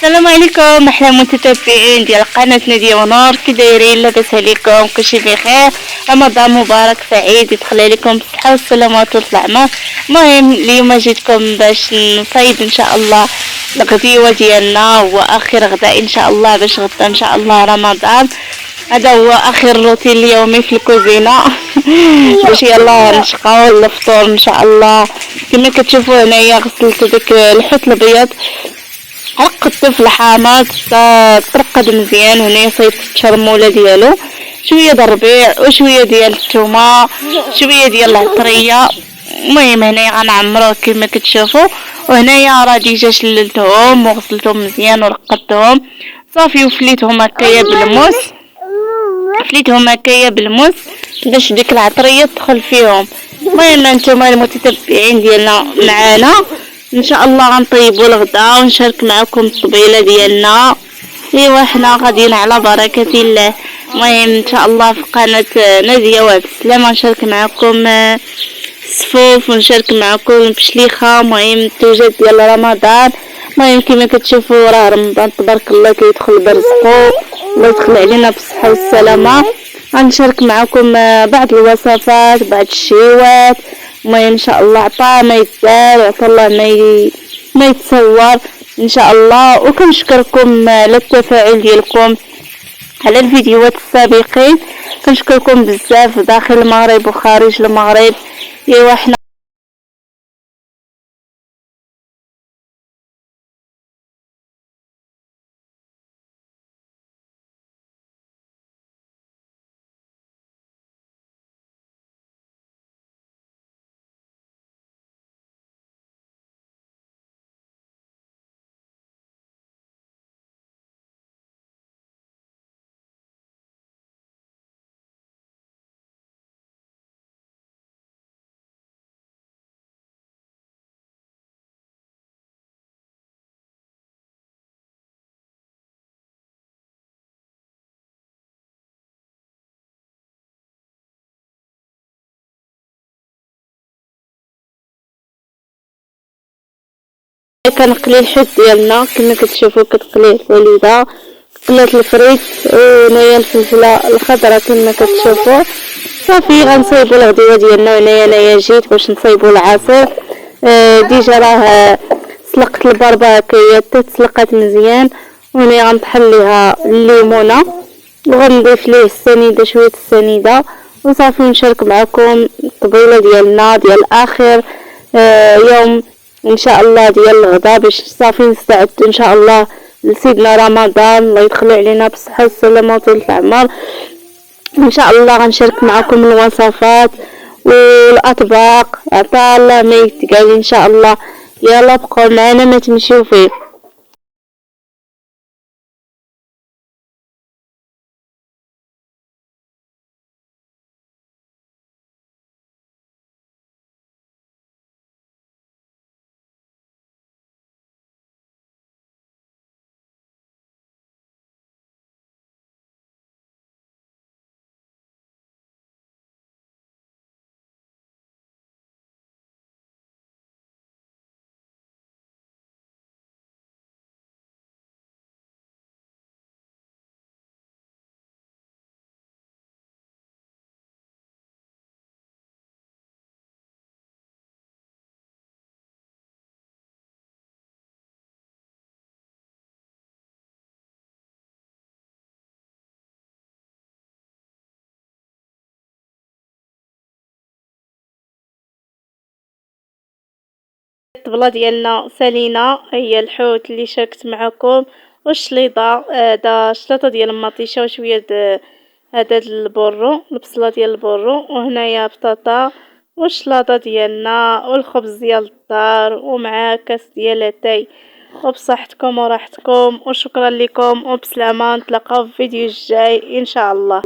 السلام عليكم احلى متتبعين ديال قناتنا ديال ونور، كي دايرين؟ لاباس عليكم؟ كلشي بخير؟ رمضان مبارك سعيد، يدخل عليكم بالصحه والسلامه وطول العمر. المهم اليوم جيتكم باش نصايب ان شاء الله الغديوه ديالنا، هو اخر غداء ان شاء الله باش غدا ان شاء الله رمضان. هذا هو اخر روتين اليومي في الكوزينه باش يلا نشقاو الفطور ان شاء الله. كما كتشوفوا هنايا غسلت داك الحوت الابيض، عقدته في الحامض ترقد مزيان. هنا صايبت الشرموله ديالو، شويه د الربيع وشويه ديال الثومه، شويه ديال العطريه. المهم هنايا غنعمروه كما كتشوفوا. وهنايا راه ديجا شللتهم وغسلتهم مزيان ورقدتهم صافي، وفليتهم هكايا بالموس باش ديك العطريه تدخل فيهم. المهم نتوما المتتبعين ديالنا معانا ان شاء الله غنطيبوا الغداء ونشارك معكم الطبيله ديالنا. ايوا حنا غاديين على بركه الله. المهم ان شاء الله في قناه ناديه وعبد السلام نشارك معكم الصفوف ونشارك معكم بشليخه. المهم التوجد ديال رمضان. المهم كما كتشوفوا راه رمضان تبارك الله كيدخل برزقو، الله يدخل علينا بالصحه والسلامه. غنشارك معكم بعض الوصفات، بعض الشيوات. المهم ان شاء الله عطا ما يتزال وعطا الله ما يتصور ان شاء الله. وكنشكركم على التفاعل ديالكم على الفيديوهات السابقين، كنشكركم بزاف داخل المغرب وخارج المغرب. ايوا حنا كنقلي الحوت ديالنا كما كتشوفوا، كتقليه الوالده، قلات الفريت وهنايا الفلفله الخضراء كما كتشوفوا. صافي غنصايبوا الغديوه ديالنا. وهنايا انايا جيت باش نصايبوا العصير. ديجا راه سلقت البربه هكايا حتى تسلقات مزيان. وهنا غنطحن ليها الليمونه وغنضيف ليه السنيده، شويه السنيده، وصافي نشارك معكم الطبيله ديالنا ديال اخر يوم ان شاء الله ديال الغدا، باش صافي نستعد ان شاء الله لسيدنا رمضان. الله يدخل علينا بالصحه والسلامه وطول العمر. ان شاء الله غنشارك معكم الوصفات والاطباق، عطا الله ما يتقال ان شاء الله. يلا بقوا معنا ما تمشيو فيه. الطبله ديالنا سالينا، هي الحوت اللي شاركت معكم، والشليضه هذا شلاطه ديال المطيشه وشويه هذا البورو، البصله ديال البورو، وهنايا بطاطا والشلاضه ديالنا والخبز ديال الدار، ومعاه كاس ديال اتاي. وبصحتكم وراحتكم، وشكرا لكم وبسلامه. نتلاقاو في فيديو الجاي ان شاء الله.